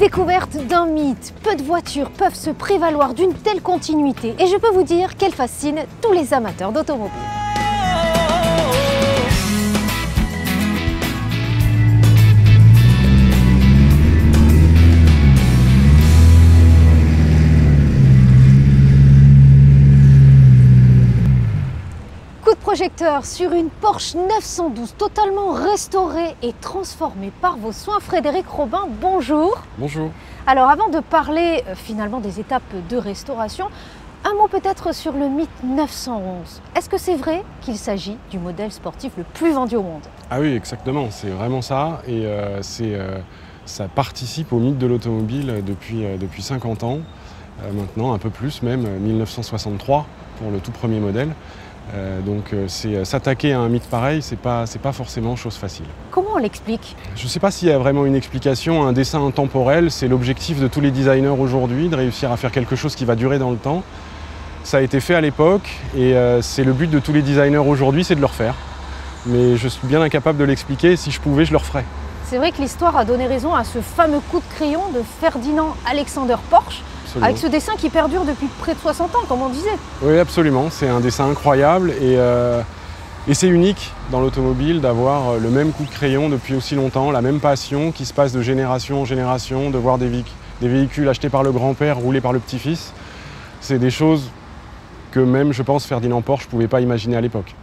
Découverte d'un mythe, peu de voitures peuvent se prévaloir d'une telle continuité et je peux vous dire qu'elle fascine tous les amateurs d'automobiles. Projecteur sur une Porsche 912 totalement restaurée et transformée par vos soins. Frédéric Robin, bonjour. Bonjour. Alors avant de parler finalement des étapes de restauration, un mot peut-être sur le mythe 911. Est-ce que c'est vrai qu'il s'agit du modèle sportif le plus vendu au monde? Ah oui, exactement, c'est vraiment ça et ça participe au mythe de l'automobile depuis 50 ans, maintenant un peu plus même, 1963 pour le tout premier modèle. Donc s'attaquer à un mythe pareil, c'est pas forcément chose facile. Comment on l'explique? Je ne sais pas s'il y a vraiment une explication. Un dessin intemporel, c'est l'objectif de tous les designers aujourd'hui, de réussir à faire quelque chose qui va durer dans le temps. Ça a été fait à l'époque et c'est le but de tous les designers aujourd'hui, c'est de le refaire. Mais je suis bien incapable de l'expliquer, si je pouvais, je le referais. C'est vrai que l'histoire a donné raison à ce fameux coup de crayon de Ferdinand Alexander Porsche. Absolument. Avec ce dessin qui perdure depuis près de 60 ans, comme on disait. Oui, absolument. C'est un dessin incroyable et c'est unique dans l'automobile d'avoir le même coup de crayon depuis aussi longtemps, la même passion qui se passe de génération en génération, de voir des véhicules achetés par le grand-père, roulés par le petit-fils. C'est des choses que même, je pense, Ferdinand Porsche ne pouvait pas imaginer à l'époque.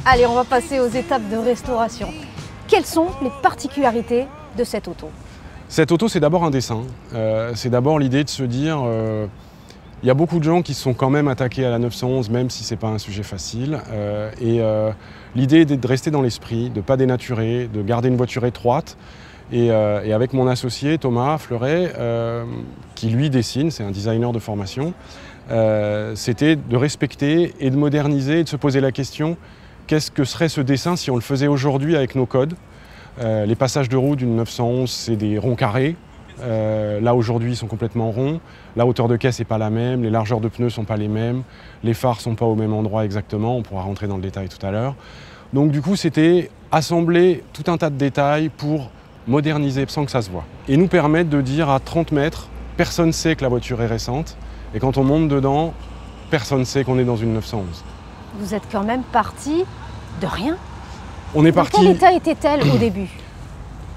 Allez, on va passer aux étapes de restauration. Quelles sont les particularités de cette auto? Cette auto, c'est d'abord un dessin. C'est d'abord l'idée de se dire, il y a beaucoup de gens qui se sont quand même attaqués à la 911, même si ce n'est pas un sujet facile. L'idée est de rester dans l'esprit, de ne pas dénaturer, de garder une voiture étroite. Et avec mon associé Thomas Fleuret, qui lui dessine, c'est un designer de formation, c'était de respecter et de moderniser et de se poser la question: qu'est-ce que serait ce dessin si on le faisait aujourd'hui avec nos codes? Les passages de roue d'une 911, c'est des ronds carrés. Là, aujourd'hui, ils sont complètement ronds. La hauteur de caisse n'est pas la même, les largeurs de pneus ne sont pas les mêmes, les phares ne sont pas au même endroit exactement, on pourra rentrer dans le détail tout à l'heure. Donc du coup, c'était assembler tout un tas de détails pour moderniser sans que ça se voit. Et nous permettre de dire à 30 mètres, personne ne sait que la voiture est récente, et quand on monte dedans, personne ne sait qu'on est dans une 911. Vous êtes quand même parti de rien. On est parti. Quel état était-elle au début?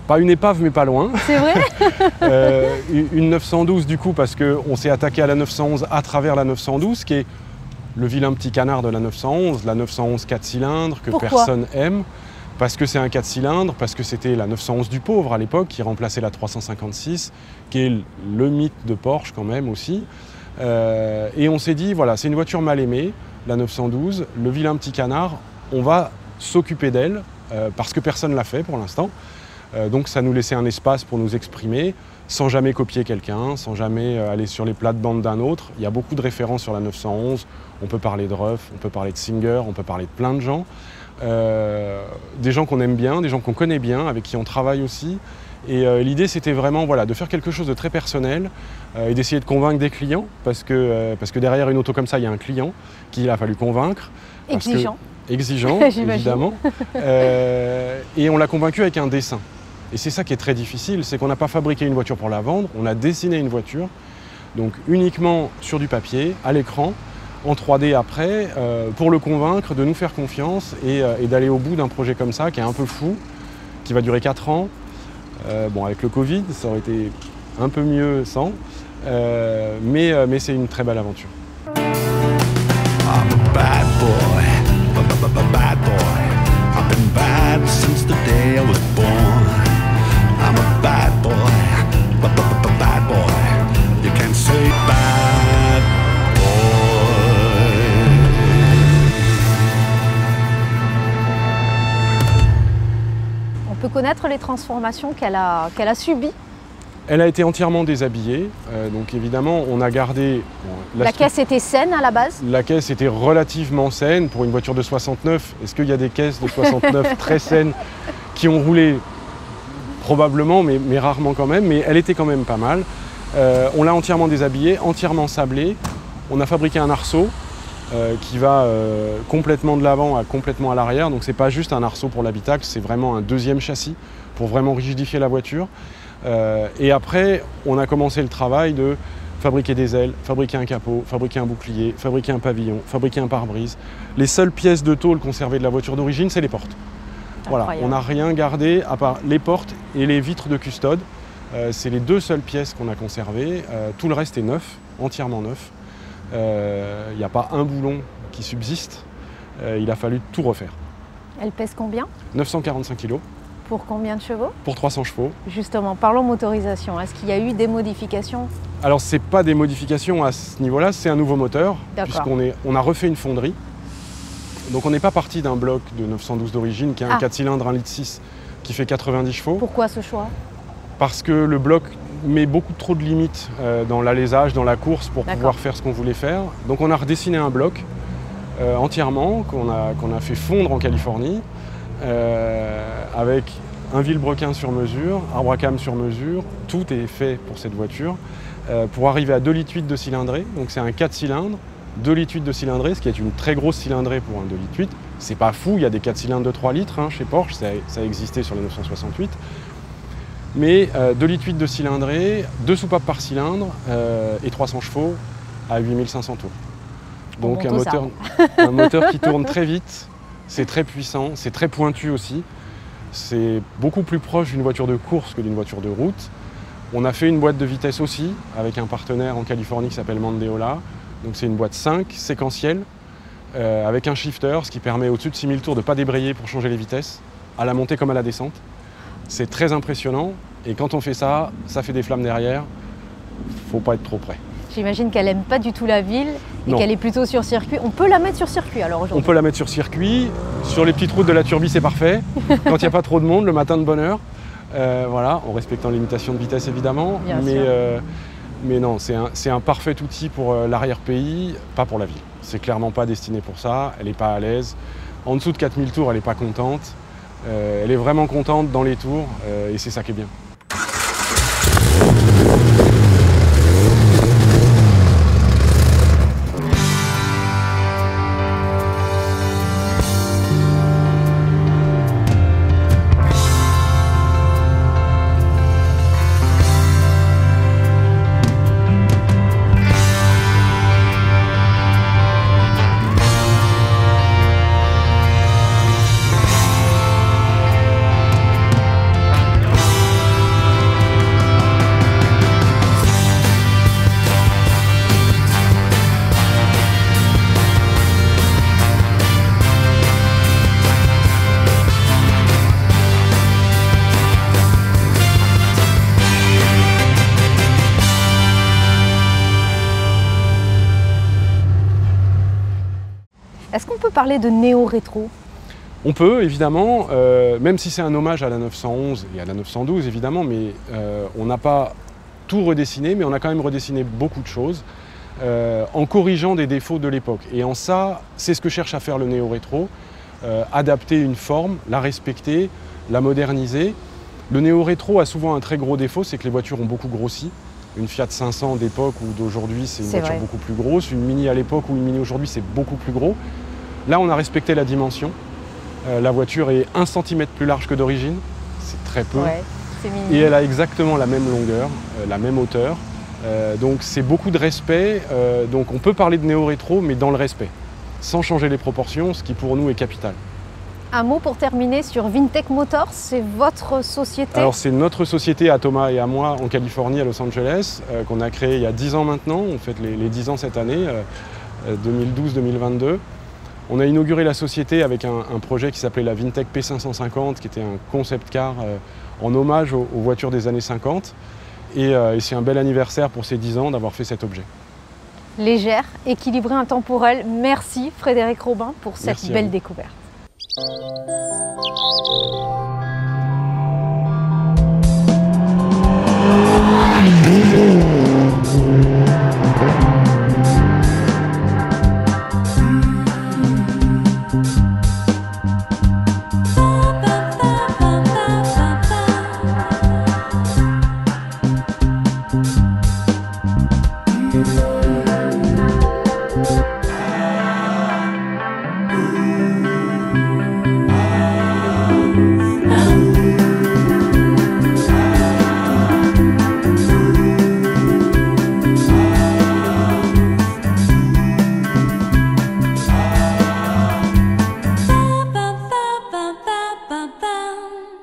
Pas une épave, mais pas loin. C'est vrai. Une 912 du coup, parce qu'on s'est attaqué à la 911 à travers la 912, qui est le vilain petit canard de la 911, la 911 4 cylindres que Pourquoi personne aime. Parce que c'est un 4 cylindres, parce que c'était la 911 du pauvre à l'époque, qui remplaçait la 356, qui est le mythe de Porsche quand même aussi. Et on s'est dit, voilà, c'est une voiture mal aimée, la 912, le vilain petit canard, on va s'occuper d'elle, parce que personne ne l'a fait pour l'instant. Donc ça nous laissait un espace pour nous exprimer, sans jamais copier quelqu'un, sans jamais aller sur les plates-bandes d'un autre. Il y a beaucoup de références sur la 911, on peut parler de Ruff, on peut parler de Singer, on peut parler de plein de gens. Des gens qu'on aime bien, des gens qu'on connaît bien, avec qui on travaille aussi. Et l'idée, c'était vraiment voilà, de faire quelque chose de très personnel et d'essayer de convaincre des clients, parce que derrière une auto comme ça, il y a un client qu'il a fallu convaincre. Exigeant. Exigeant, évidemment. Et on l'a convaincu avec un dessin. Et c'est ça qui est très difficile, c'est qu'on n'a pas fabriqué une voiture pour la vendre, on a dessiné une voiture, donc uniquement sur du papier, à l'écran, en 3D après, pour le convaincre de nous faire confiance et d'aller au bout d'un projet comme ça, qui est un peu fou, qui va durer 4 ans. Bon, avec le Covid, ça aurait été un peu mieux sans, mais c'est une très belle aventure. I'm a bad boy, bad boy. I've been bad since the day I was born. I'm a bad boy, bad boy. You can't say bad boy. On peut connaître les transformations qu'elle a subies? Elle a été entièrement déshabillée, donc évidemment on a gardé... La caisse était saine à la base? La caisse était relativement saine pour une voiture de 69. Est-ce qu'il y a des caisses de 69 très saines qui ont roulé? Probablement, mais rarement quand même, mais elle était quand même pas mal. On l'a entièrement déshabillée, entièrement sablée. On a fabriqué un arceau qui va complètement de l'avant à complètement à l'arrière. Donc c'est pas juste un arceau pour l'habitacle, c'est vraiment un deuxième châssis pour vraiment rigidifier la voiture. Et après, on a commencé le travail de fabriquer des ailes, fabriquer un capot, fabriquer un bouclier, fabriquer un pavillon, fabriquer un pare-brise. Les seules pièces de tôle conservées de la voiture d'origine, c'est les portes. Voilà, on n'a rien gardé à part les portes et les vitres de custode. C'est les deux seules pièces qu'on a conservées. Tout le reste est neuf, entièrement neuf. Il n'y a pas un boulon qui subsiste. Il a fallu tout refaire. Elle pèse combien? 945 kg. Pour combien de chevaux? Pour 300 chevaux. Justement, parlons motorisation. Est-ce qu'il y a eu des modifications? Alors, ce n'est pas des modifications à ce niveau-là, c'est un nouveau moteur, puisqu'on a refait une fonderie. Donc, on n'est pas parti d'un bloc de 912 d'origine, qui a un 4 cylindres 1,6 litre qui fait 90 chevaux. Pourquoi ce choix? Parce que le bloc met beaucoup trop de limites dans l'alésage, dans la course, pour pouvoir faire ce qu'on voulait faire. Donc on a redessiné un bloc entièrement, qu'on a fait fondre en Californie, avec un vilebrequin sur mesure, arbre à cames sur mesure, tout est fait pour cette voiture, pour arriver à 2,8 litres de cylindrée. Donc c'est un 4 cylindres, 2,8 litres de cylindrée, ce qui est une très grosse cylindrée pour un 2,8 litres. C'est pas fou, il y a des 4 cylindres de 3 litres chez Porsche, ça a existé sur les 968. Mais 2,8 litres de cylindrée, 2 soupapes par cylindre et 300 chevaux à 8500 tours. Donc un moteur qui tourne très vite, c'est très puissant, c'est très pointu aussi. C'est beaucoup plus proche d'une voiture de course que d'une voiture de route. On a fait une boîte de vitesse aussi avec un partenaire en Californie qui s'appelle Mandeola. Donc c'est une boîte 5 séquentielle avec un shifter, ce qui permet au-dessus de 6000 tours de ne pas débrayer pour changer les vitesses, à la montée comme à la descente. C'est très impressionnant et quand on fait ça, ça fait des flammes derrière. Faut pas être trop près. J'imagine qu'elle n'aime pas du tout la ville et qu'elle est plutôt sur circuit. On peut la mettre sur circuit alors aujourd'hui? On peut la mettre sur circuit. Sur les petites routes de la Turbie, c'est parfait. Quand il n'y a pas trop de monde, le matin de bonne heure. Voilà, en respectant les limitations de vitesse évidemment. Mais non, c'est un parfait outil pour l'arrière-pays, pas pour la ville. C'est clairement pas destiné pour ça. Elle n'est pas à l'aise. En dessous de 4000 tours, elle n'est pas contente. Elle est vraiment contente dans les tours et c'est ça qui est bien. Est-ce qu'on peut parler de néo-rétro? On peut, évidemment, même si c'est un hommage à la 911 et à la 912, évidemment, mais on n'a pas tout redessiné, mais on a quand même redessiné beaucoup de choses en corrigeant des défauts de l'époque. Et en ça, c'est ce que cherche à faire le néo-rétro, adapter une forme, la respecter, la moderniser. Le néo-rétro a souvent un très gros défaut, c'est que les voitures ont beaucoup grossi. Une Fiat 500 d'époque ou d'aujourd'hui, c'est une voiture beaucoup plus grosse. Une Mini à l'époque ou une Mini aujourd'hui, c'est beaucoup plus gros. Là, on a respecté la dimension. La voiture est 1 cm plus large que d'origine. C'est très peu. Ouais, c'est mignon. Et elle a exactement la même longueur, la même hauteur. Donc c'est beaucoup de respect. Donc on peut parler de néo-rétro, mais dans le respect, sans changer les proportions, ce qui pour nous est capital. Un mot pour terminer sur Vintech Motors, c'est votre société? Alors c'est notre société à Thomas et à moi en Californie, à Los Angeles, qu'on a créée il y a 10 ans maintenant. On fête les 10 ans cette année, 2012-2022. On a inauguré la société avec un projet qui s'appelait la Vintech P550, qui était un concept car en hommage aux voitures des années 50. Et c'est un bel anniversaire pour ces 10 ans d'avoir fait cet objet. Légère, équilibrée, intemporelle. Merci Frédéric Robin pour cette belle découverte. Love.